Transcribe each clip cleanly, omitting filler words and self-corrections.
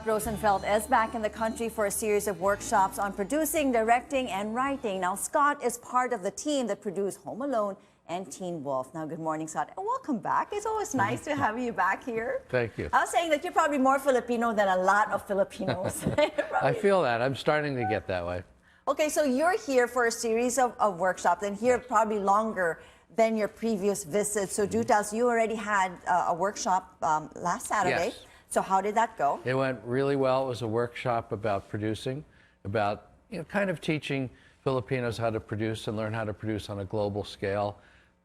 Rosenfelt is back in the country for a series of workshops on producing, directing, and writing. Now, Scott is part of the team that produced Home Alone and Teen Wolf. Now, good morning, Scott, and welcome back. It's always nice to have you back here. Thank you. I was saying that you're probably more Filipino than a lot of Filipinos. I feel that. I'm starting to get that way. Okay, so you're here for a series of workshops, and here probably longer than your previous visits. So do tell us, you already had a workshop last Saturday. Yes. So how did that go? It went really well. It was a workshop about producing, about kind of teaching Filipinos how to produce and learn how to produce on a global scale.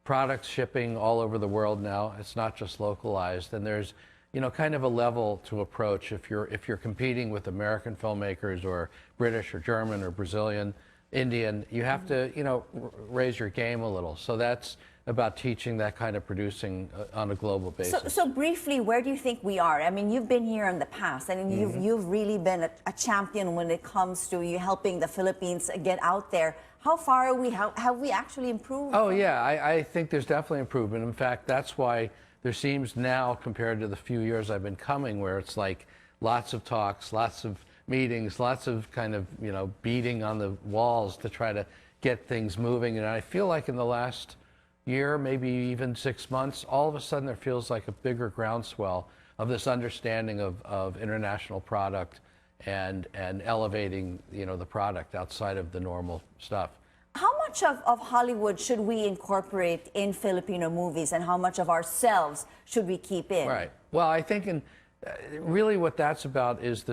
Products shipping all over the world now. It's not just localized, and there's kind of a level to approach if you're competing with American filmmakers or British or German or Brazilian, Indian. You have to raise your game a little. So that's about teaching that kind of producing on a global basis. So briefly, where do you think we are? I mean, you've been here in the past, and you've really been a champion when it comes to you helping the Philippines get out there. How far are we? Have we actually improved? Oh yeah, I think there's definitely improvement. In fact, that's why there seems now, compared to the few years I've been coming, where it's like lots of talks, lots of meetings, lots of kind of beating on the walls to try to get things moving. And I feel like in the last year, maybe even 6 months, all of a sudden there feels like a bigger groundswell of this understanding of international product and elevating the product outside of the normal stuff. How much of Hollywood should we incorporate in Filipino movies, and how much of ourselves should we keep in? Right. Well, I think really what that's about is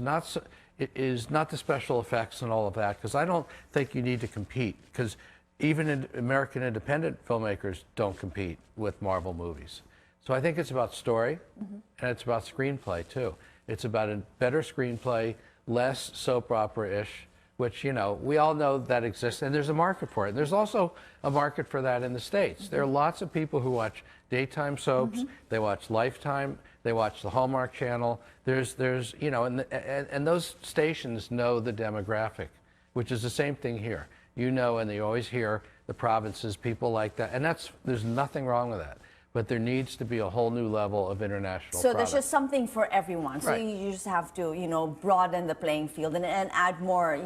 not the special effects and all of that, because I don't think you need to compete, because even American independent filmmakers don't compete with Marvel movies. So I think it's about story, and it's about screenplay too. It's about a better screenplay, less soap opera-ish, which we all know that exists, and there's a market for it. And there's also a market for that in the States. There are lots of people who watch daytime soaps. They watch Lifetime. They watch the Hallmark Channel. There's and those stations know the demographic, which is the same thing here. And you always hear the provinces, people like that, and there's nothing wrong with that. But there needs to be a whole new level of international So there's just something for everyone. So right. You just have to, broaden the playing field and add more,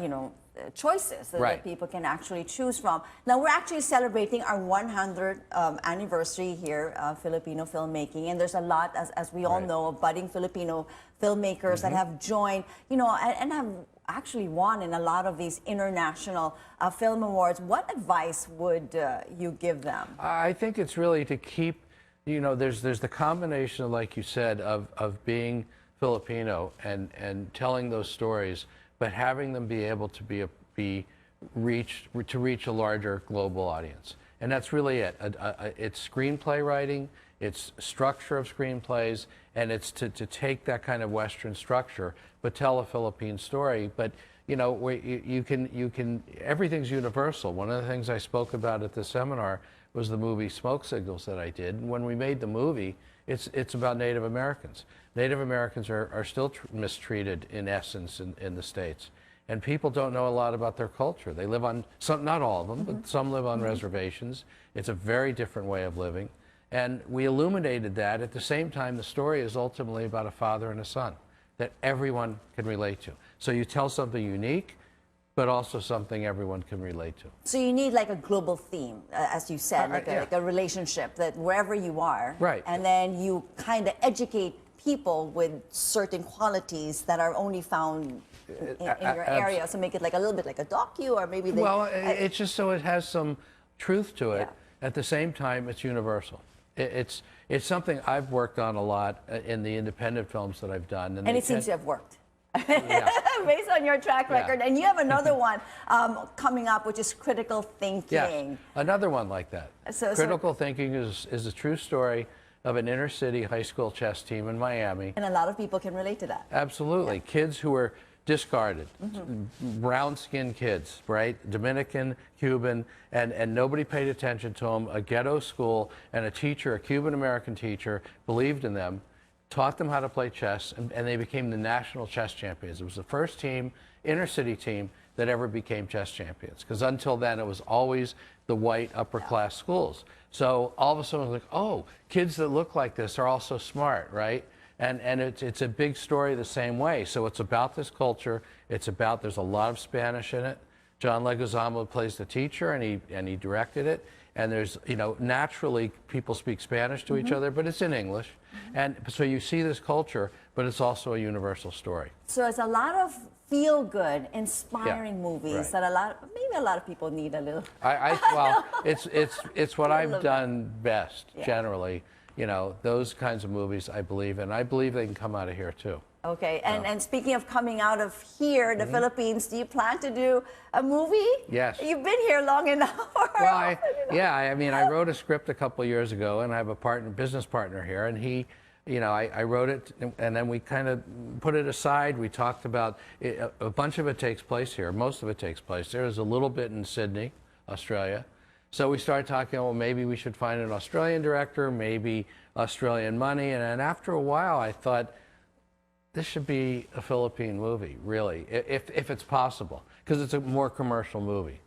choices so right. that people can actually choose from. Now, we're actually celebrating our 100th anniversary here, Filipino filmmaking, and there's a lot, as we all right. know, of budding Filipino filmmakers that have joined, and have actually won in a lot of these international film awards. What advice would you give them? I think it's really to keep, there's the combination of, like you said, of being Filipino and telling those stories, but having them be able to reach a larger global audience. And that's really it. It's screenplay writing, it's structure of screenplays, and it's to take that kind of Western structure, but tell a Philippine story. But everything's universal. One of the things I spoke about at the seminar was the movie Smoke Signals that I did. And when we made the movie, it's about Native Americans. Native Americans are still mistreated in essence in the States. And people don't know a lot about their culture. They live on, not all of them, but some live on reservations. It's a very different way of living. And we illuminated that. At the same time, the story is ultimately about a father and a son that everyone can relate to. So you tell something unique, but also something everyone can relate to. So you need like a global theme, as you said, like a relationship that wherever you are, right. And then you kind of educate people with certain qualities that are only found in your area. So make it like a little bit like a docu, or maybe it's just so it has some truth to it. Yeah. At the same time, it's universal. It's something I've worked on a lot in the independent films that I've done. And it seems to have worked. Yeah. Based on your track record. And you have another one coming up, which is critical thinking. Yes, another one like that. Critical thinking is a true story of an inner city high school chess team in Miami. And a lot of people can relate to that. Absolutely. Yeah. Kids who were discarded, brown-skinned kids, right? Dominican, Cuban, and nobody paid attention to them. A ghetto school and a teacher, a Cuban-American teacher, believed in them, taught them how to play chess, and they became the national chess champions. It was the first team, inner city team, that ever became chess champions. Because until then, it was always the white upper-class schools. So all of a sudden, it was like, oh, kids that look like this are also smart, right? And it's a big story the same way. So it's about this culture. It's about, there's a lot of Spanish in it. John Leguizamo plays the teacher, and he directed it. And there's, you know, naturally people speak Spanish to each other, but it's in English. And so you see this culture, but it's also a universal story. So it's a lot of feel-good, inspiring movies right. that maybe a lot of people need a little. Well, it's what I've done best, generally. You know, those kinds of movies I believe in. I believe they can come out of here too. Okay, and speaking of coming out of here, the Philippines, do you plan to do a movie? Yes. You've been here long enough. Well, I mean, I wrote a script a couple of years ago, and I have a business partner here, and he, you know, I wrote it, and then we kind of put it aside. We talked about it, a bunch of it takes place here. Most of it takes place there. There's a little bit in Sydney, Australia. So we started talking, well, maybe we should find an Australian director, maybe Australian money. And then after a while, I thought, this should be a Philippine movie, really, if it's possible, because it's a more commercial movie.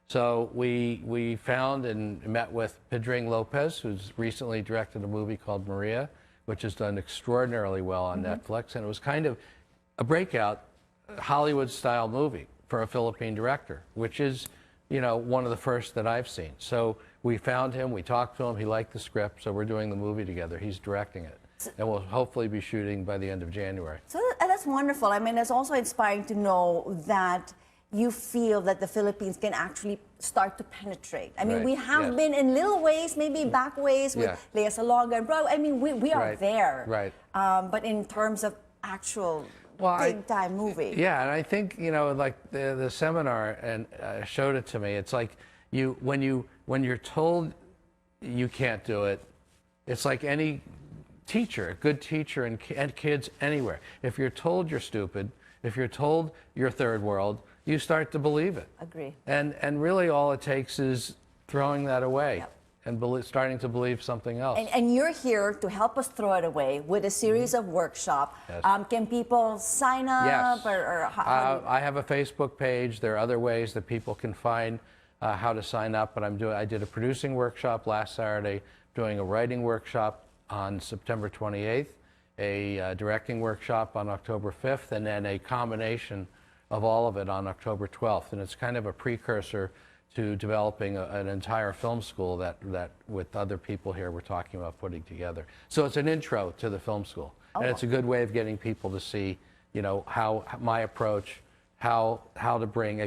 So we found and met with Pedring Lopez, who's recently directed a movie called Maria, which has done extraordinarily well on Netflix. And it was kind of a breakout Hollywood-style movie for a Philippine director, which is, you know, one of the first that I've seen. So we found him, we talked to him, he liked the script, so we're doing the movie together. He's directing it. And we'll hopefully be shooting by the end of January. So that's wonderful. I mean, it's also inspiring to know that you feel that the Philippines can actually start to penetrate. I mean, we have been in little ways, maybe back ways with Lea Salonga and Bro. I mean, we are there. Right. But in terms of actual big-time movie. Yeah, and I think, you know, like the seminar and showed it to me. It's like when you're told you can't do it, it's like any teacher, a good teacher, and kids anywhere. If you're told you're stupid, if you're told you're third world, you start to believe it. Agree. And really all it takes is throwing that away and starting to believe something else. And you're here to help us throw it away with a series of workshops. Yes. Can people sign up? Yes. Or how I have a Facebook page. There are other ways that people can find how to sign up. But I did a producing workshop last Saturday, doing a writing workshop on September 28th, a directing workshop on October 5th, and then a combination of all of it on October 12th. And it's kind of a precursor to developing an entire film school that with other people here we're talking about putting together. So it's an intro to the film school. And it's a good way of getting people to see, you know, how my approach, how to bring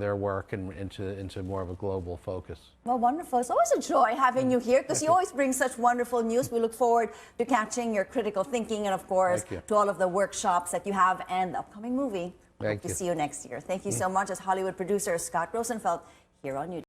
their work into more of a global focus. Well, wonderful. It's always a joy having you here because you always bring such wonderful news. We look forward to catching your critical thinking and, of course, to all of the workshops that you have and the upcoming movie. Hope to see you next year. Thank you so much. As Hollywood producer Scott Rosenfelt here on YouTube.